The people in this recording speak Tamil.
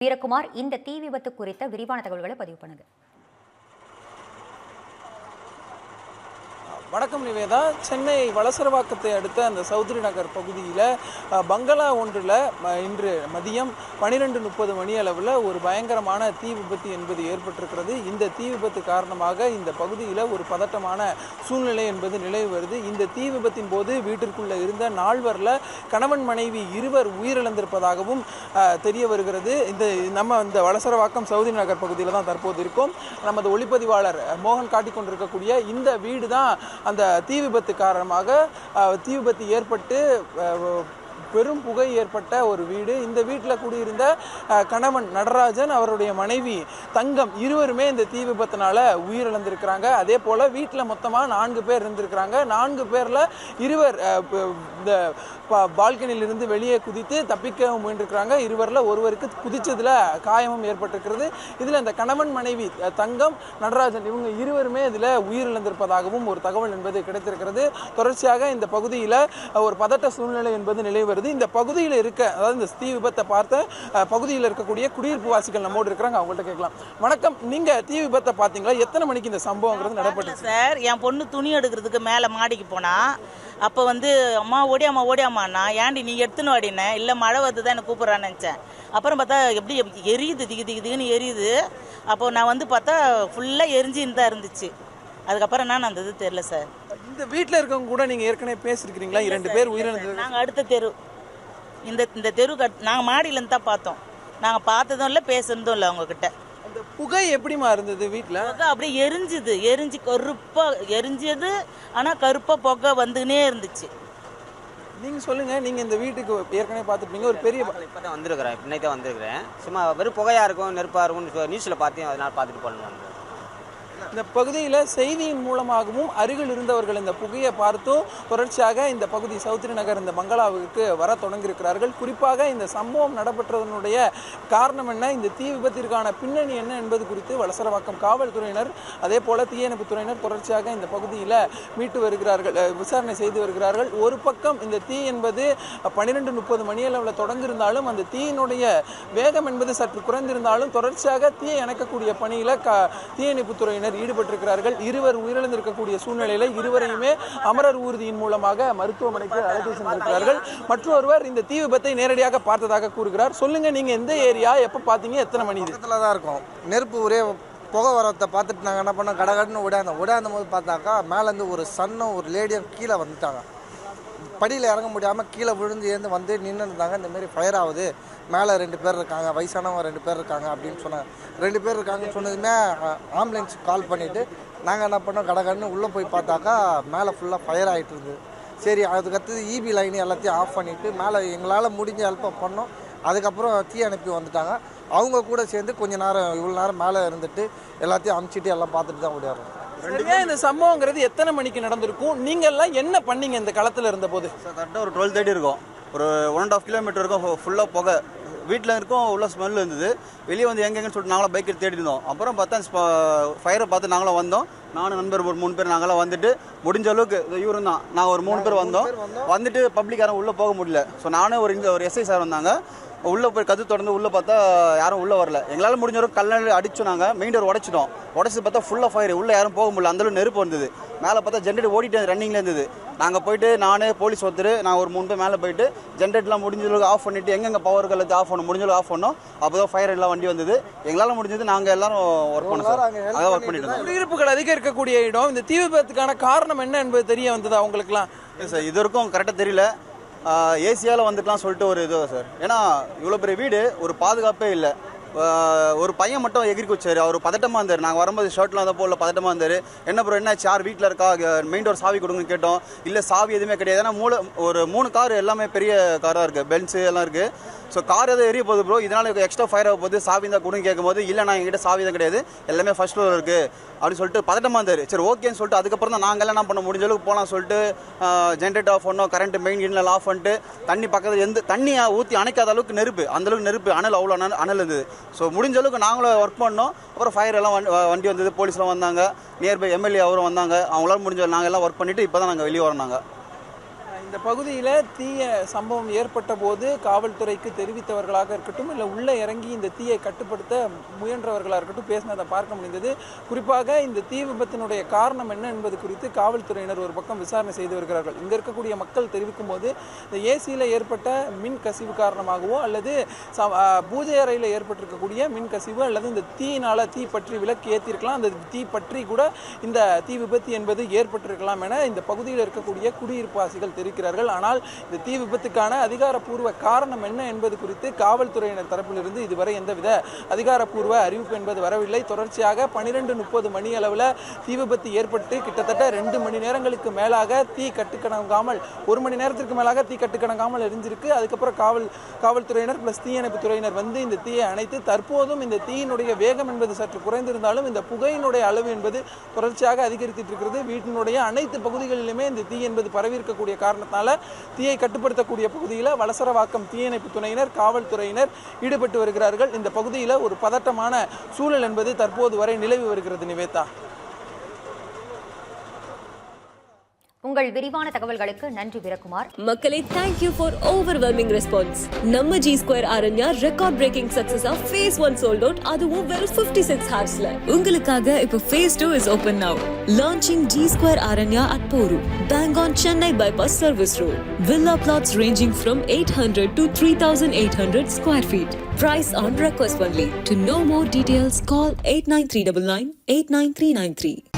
வீரகுமார், இந்த தீ விபத்து குறித்த விரிவான தகவல்களை பதிவு பண்ணுங்க. வணக்கம் நிவேதா. சென்னை வளசரவாக்கத்தை அடுத்த அந்த சௌத்ரி நகர் பகுதியில் பங்களா ஒன்றில் இன்று மதியம் 12:30 மணி அளவில் ஒரு பயங்கரமான தீ விபத்து என்பது ஏற்பட்டிருக்கிறது. இந்த தீ விபத்து காரணமாக இந்த பகுதியில் ஒரு பதட்டமான சூழ்நிலை என்பது நிலவி வருது. இந்த தீ விபத்தின் போது வீட்டிற்குள்ளே இருந்த 4 பேரில் கணவன் மனைவி 2 உயிரிழந்திருப்பதாகவும் தெரிய வருகிறது. இந்த வளசரவாக்கம் சௌத்ரி நகர் பகுதியில் தான் தற்போது இருக்கோம். நமது ஒளிப்பதிவாளர் மோகன் காட்டிக் கொண்டிருக்கக்கூடிய இந்த வீடு தான் அந்த தீ விபத்து காரணமாக தீ விபத்து ஏற்பட்டு பெரும் புகை ஏற்பட்ட ஒரு வீடு. இந்த வீட்டில் குடியிருந்த கணவன் நடராஜன், அவருடைய மனைவி தங்கம் இருவருமே இந்த தீ விபத்தினால உயிரிழந்திருக்கிறாங்க. அதே போல் வீட்டில் மொத்தமாக 4 பேர் இருந்திருக்கிறாங்க. 4 பேரில் 2 இந்த பால்கனியிலிருந்து வெளியே குதித்து தப்பிக்க முயன்றிருக்கிறாங்க. 2 ஒருவருக்கு குதிச்சதில் காயமும் ஏற்பட்டிருக்கிறது. இதில் இந்த கணவன் மனைவி தங்கம், நடராஜன் இவங்க 2 இதில் உயிரிழந்திருப்பதாகவும் ஒரு தகவல் என்பது கிடைத்திருக்கிறது. தொடர்ச்சியாக இந்த பகுதியில் ஒரு பதட்ட சூழ்நிலை என்பது நிலவி. இந்த பகுதியில் இருக்க, அதாவது இந்த தீ விபத்தை பார்த்த பகுதியில் இருக்கக்கூடிய குடியிருப்பு வாசிகள் நம்மோடு இருக்கிறாங்க. அவங்கள்ட்ட கேட்கலாம். வணக்கம், நீங்க தீ விபத்தை பார்த்தீங்களா? எத்தனை மணிக்கு இந்த சம்பவங்கிறது நடப்பட்டுச்சு? சார், என் பொண்ணு துணி எடுக்கிறதுக்கு மேலே மாடிக்கு போனா, அப்போ அம்மா ஓடியாமாண்ணா, ஏன்டி நீ எடுத்துன்னு வாடினேன், இல்லை மழை வந்து தான் எனக்கு கூப்பிட்றான்னு நினச்சேன். அப்புறம் பார்த்தா எப்படி எரியுது, திகுன்னு எரியுது. அப்போ நான் பார்த்தா ஃபுல்லாக எரிஞ்சின்னு தான் இருந்துச்சு. அதுக்கப்புறம் என்ன நடந்தது தெரியல சார். இந்த வீட்டில் இருக்கவங்க கூட நீங்கள் ஏற்கனவே பேசியிருக்கிறீங்களா? 2 பேர் உயிரிழந்தது. நாங்கள் அடுத்த தெரு, இந்த தெருக்கு நாங்கள் மாடியிலேருந்து தான் பார்த்தோம். நாங்கள் பார்த்ததும் இல்லை, பேசுனதும் இல்லை அவங்கக்கிட்ட. அந்த புகை எப்படிமா இருந்தது வீட்டில்? அப்படியே எரிஞ்சு கருப்பாக எரிஞ்சது. ஆனால் கருப்பாக புகை வந்துன்னே இருந்துச்சு. நீங்கள் சொல்லுங்கள், நீங்கள் இந்த வீட்டுக்கு ஏற்கனவே பார்த்துருப்பீங்க. ஒரு பெரிய இப்போ தான் வந்திருக்கிறேன், இன்னைக்கு தான் வந்திருக்கிறேன். சும்மா வெறும் புகையாக இருக்கும், நெருப்பாக இருக்கும்னு நியூஸில் பார்த்தேன், அதனால் பார்த்துட்டு பண்ணுவாங்க. இந்த பகுதியில் செய்தியின் மூலமாகவும் அருகில் இருந்தவர்கள் இந்த புகையை பார்த்தும் தொடர்ச்சியாக இந்த பகுதி சௌத்ரி நகர் இந்த பங்களாவுக்கு வர தொடங்கியிருக்கிறார்கள். குறிப்பாக இந்த சம்பவம் நடைபெற்றதனுடைய காரணம் என்ன, இந்த தீ விபத்திற்கான பின்னணி என்ன என்பது குறித்து வளசரவாக்கம் காவல்துறையினர், அதே போல தீயணைப்புத்துறையினர் தொடர்ச்சியாக இந்த பகுதியில் மீட்டு வருகிறார்கள், விசாரணை செய்து வருகிறார்கள். ஒரு பக்கம் இந்த தீ என்பது 12:30 மணி அளவில் தொடங்கியிருந்தாலும் அந்த தீயினுடைய வேகம் என்பது சற்று குறைந்திருந்தாலும் தொடர்ச்சியாக தீயை அணைக்கக்கூடிய பணியில் தீயணைப்புத்துறையினர் ஈடுபட்டிருக்கிறார்கள். 2 உயிரிழந்திருக்கக்கூடிய சூழ்நிலையில 2 அமரர் ஊர்தியின் மூலமாக மருத்துவமனைக்கு அழைத்து சென்றிருக்கிறார்கள். மற்றொருவர் இந்த தீ விபத்தை நேரடியாக பார்த்ததாக கூறுகிறார். சொல்லுங்க, நீங்க எந்த ஏரியா, எப்ப பாத்தீங்க, எத்தனை மணி? பக்கத்துல தான் இருக்கும். நெருப்பு ஒரே புகை வரத்தை பார்த்துட்டு நாங்கள் என்ன பண்ணோம், கடகடன்னு ஓடாந்த போது பார்த்தாக்கா மேலேருந்து ஒரு சன்னும் ஒரு லேடியும் கீழே வந்துட்டாங்க. படியில் இறங்க முடியாமல் கீழே விழுந்து வந்து நின்று இருந்தாங்க. இந்தமாரி ஃபயர் ஆகுது, மேலே 2 பேர் இருக்காங்க, வயசானவங்க 2 பேர் இருக்காங்க அப்படின்னு சொன்னாங்க. 2 பேர் இருக்காங்கன்னு சொன்னதுமே ஆம்புலன்ஸ் கால் பண்ணிவிட்டு நாங்கள் என்ன பண்ணோம், கடகடன்னு உள்ளே போய் பார்த்தாக்கா மேலே ஃபுல்லாக ஃபயர் ஆகிட்டு இருந்தது. சரி, அதுக்கடுத்தது இபி லைன் எல்லாத்தையும் ஆஃப் பண்ணிவிட்டு மேலே எங்களால் முடிஞ்ச ஹெல்ப்பை பண்ணோம். அதுக்கப்புறம் தீ அனுப்பி வந்துட்டாங்க. அவங்க கூட சேர்ந்து இவ்வளோ நேரம் மேலே இருந்துட்டு எல்லாத்தையும் அமுச்சிட்டு எல்லாம் பார்த்துட்டு தான் ஓடியாரோம். இந்த சம்பவங்கிறது எத்தனை மணிக்கு நடந்திருக்கும்? நீங்க எல்லாம் என்ன பண்ணீங்க இந்த களத்தில் இருந்த போது? கரெக்டாக ஒரு 12:30 இருக்கும். ஒரு 1.5 கிலோமீட்டர் இருக்கும், ஃபுல்லாக புகை. வீட்டில் இருக்கும், உள்ள ஸ்மெல் இருந்தது. வெளியே எங்கெங்கன்னு சொல்லிட்டு நாங்களும் பைக் எடுத்து தேடி இருந்தோம். அப்புறம் பார்த்தா ஃபயரை பார்த்து நாங்களும் வந்தோம். நானும் நண்பர் ஒரு 3 பேர் நாங்களாம் வந்துட்டு முடிஞ்ச அளவுக்கு இவரும் தான் நாங்கள் ஒரு 3 பேர் வந்தோம். வந்துட்டு பப்ளிக் யாரும் உள்ளே போக முடியல. ஸோ நானும் ஒரு எஸ்ஐ சார் வந்தாங்க. உள்ளே போய் கது தொடர்ந்து உள்ளே பார்த்தா யாரும் உள்ளே வரல. எங்களால் முடிஞ்ச அளவுக்கு கல்நாள் அடிச்சு நாங்கள் மெயின் டோர் உடைச்சிட்டோம். உடச்சி பார்த்தா ஃபுல்லாக ஃபயர், உள்ளே யாரும் போக முடியல, அந்தளவு நெருப்பு வந்தது. மேலே பார்த்தா ஜென்ரேட்டர் ஓடிட்டு ரன்னிங்கில் இருந்தது. நாங்கள் போயிட்டு நான் போலீஸ் நான் ஒரு 3 பேர் மேலே போயிட்டு ஜென்ரேட்டர்லாம் முடிஞ்ச அளவுக்கு ஆஃப் பண்ணிவிட்டு எங்கெங்கே பவர் கலத்து ஆஃப் பண்ண முடிஞ்ச அளவுக்கு ஆஃப் பண்ணோம். அப்போ தான் ஃபயர் எல்லாம் வண்டி வந்தது. எங்களால் முடிஞ்சது நாங்கள் எல்லாரும் ஒர்க் பண்ணோம் சார். அதான் ஒர்க் பண்ணிட்டு இருந்தோம். குடியிருப்புகள் அதிகம் இருக்கக்கூடிய இடம். இந்த தீ விபத்துக்கான காரணம் என்ன என்பது தெரிய வந்தது அவங்களுக்குலாம்? இல்லை சார், இது வரைக்கும் கரெக்டாக தெரியல. ஏசியால் வந்துட்டுலாம் சொல்லிட்டு ஒரு இது சார். ஏன்னா இவ்வளோ பெரிய வீடு, ஒரு பாதுகாப்பே இல்லை. ஒரு பையன் மட்டும் எகிரி குச்சார். அவர் பதட்டமாக இருந்தார். நாங்கள் வரும்போது ஷர்ட்லாம் தான் போல பதட்டமாக இருந்தார். என்ன ப்ரோ என்னாச்சு, யார் வீட்டில் இருக்கா, மெயின் டோர் சாவி கொடுங்கன்னு கேட்டோம். இல்லை சாவி எதுவுமே கிடையாது. ஏன்னா ஒரு 3 கார் எல்லாமே பெரிய காராக இருக்குது, பென்ஸு எல்லாம் இருக்குது. ஸோ கார் எதாவது எரிய போகுது ப்ரோ, இதனால் எக்ஸ்ட்ரா ஃபயர் ஆக போகுது, சாவி தான் கொடுங்க கேட்கும்போது இல்லை நான் எங்கிட்ட சாவி தான் கிடையாது, எல்லாமே ஃபர்ஸ்ட் ஃப்ளோர் இருக்குது அப்படின்னு சொல்லிட்டு பதட்டமாக இருந்தார். சரி ஓகேன்னு சொல்லிட்டு அதுக்கப்புறம் தான் நாங்கள் எல்லாம் என்ன பண்ண முடிஞ்ச அளவுக்கு போகலாம் சொல்லிட்டு ஜென்ரேட்டர் ஆஃப் பண்ணோம். கரண்ட் மெயின் இன்ல ஆஃப் பண்ணிட்டு தண்ணி பக்கத்தில் தண்ணி ஊற்றி அணைக்காத அளவுக்கு நெருப்பு, அந்தளவுக்கு நெருப்பு, அனல் அவ்வளோ அனல் இருந்தது. ஸோ முடிஞ்ச அளவுக்கு நாங்களும் ஒர்க் பண்ணோம். அப்புறம் ஃபயர் எல்லாம் வண்டி வந்தது, போலீஸ்லாம் வந்தாங்க, நியர்பை எம்எல்ஏ அவரும் வந்தாங்க. அவங்களால முடிஞ்ச நாங்கள் எல்லாம் ஒர்க் பண்ணிவிட்டு இப்போ தான் நாங்கள் வெளியே வரோம். நாங்கள் இந்த பகுதியில் தீய சம்பவம் ஏற்பட்ட போது காவல்துறைக்கு தெரிவித்தவர்களாக இருக்கட்டும், இல்லை உள்ளே இறங்கி இந்த தீயை கட்டுப்படுத்த முயன்றவர்களாக இருக்கட்டும் பேசினதை பார்க்க முடிந்தது. குறிப்பாக இந்த தீ விபத்தினுடைய காரணம் என்ன என்பது குறித்து காவல்துறையினர் ஒரு பக்கம் விசாரணை செய்து வருகிறார்கள். இங்கே இருக்கக்கூடிய மக்கள் தெரிவிக்கும் போது இந்த ஏசியில் ஏற்பட்ட மின் கசிவு காரணமாகவோ அல்லது பூஜை அறையில் ஏற்பட்டிருக்கக்கூடிய மின் கசிவு அல்லது இந்த தீயினால் தீ பற்றி விளக்கு ஏற்றிருக்கலாம், அந்த தீ பற்றி கூட இந்த தீ விபத்து என்பது ஏற்பட்டிருக்கலாம் என இந்த பகுதியில் இருக்கக்கூடிய குடியிருப்பாசிகள் தெரிவிக்கிறார்கள். ஆனால் இந்த தீ விபத்துக்கான அதிகாரப்பூர்வ காரணம் என்ன என்பது குறித்து காவல்துறையினர் தரப்பிலிருந்து இதுவரை எந்தவித அதிகாரப்பூர்வ அறிவிப்பு என்பது வரவில்லை. தொடர்ச்சியாக 12:30 மணி அளவில் தீ விபத்து ஏற்பட்டு கிட்டத்தட்ட 2 மணி நேரங்களுக்கு மேலாக தீ கட்டுக்கணங்காமல் 1 மணி நேரத்திற்கு மேலாக தீ கட்டுக்கணங்காமல் எரிஞ்சிருக்கு. அதுக்கப்புறம் காவல்துறையினர் பிளஸ் தீயணைப்பு துறையினர் வந்து இந்த தீயை அணைத்து தற்போதும் இந்த தீயினுடைய வேகம் என்பது சற்று குறைந்திருந்தாலும் இந்த புகையினுடைய அளவு என்பது தொடர்ச்சியாக அதிகரித்துட்டு இருக்கிறது. வீட்டினுடைய அனைத்து பகுதிகளிலுமே இந்த தீ என்பது பரவி இருக்கக்கூடிய காரணத்தால தீயை கட்டுப்படுத்தக்கூடிய பகுதியில் வலசரவாக்கம் தீயணைப்பு துறையினர் காவல்துறையினர் ஈடுபட்டு வருகிறார்கள். இந்த பகுதியில் ஒரு பதட்டமான சூழல் என்பது தற்போது வரை நிலவி வருகிறது. நிவேதா, உங்கள் விரிவான தகவல்களுக்கு நன்றி வீரகுமார். மக்களே, thank you for overwhelming response. நம்ம G Square Aranya record breaking success of phase 1 sold out, அதுவும் வெறும் 56 hoursல. உங்களுக்காக இப்போ phase 2 is open now. Launching G Square Aranya at Poru, bang on Chennai bypass service road. Villa plots ranging from 800 to 3800 square feet. Price on request only. To know more details, call 89399 89393.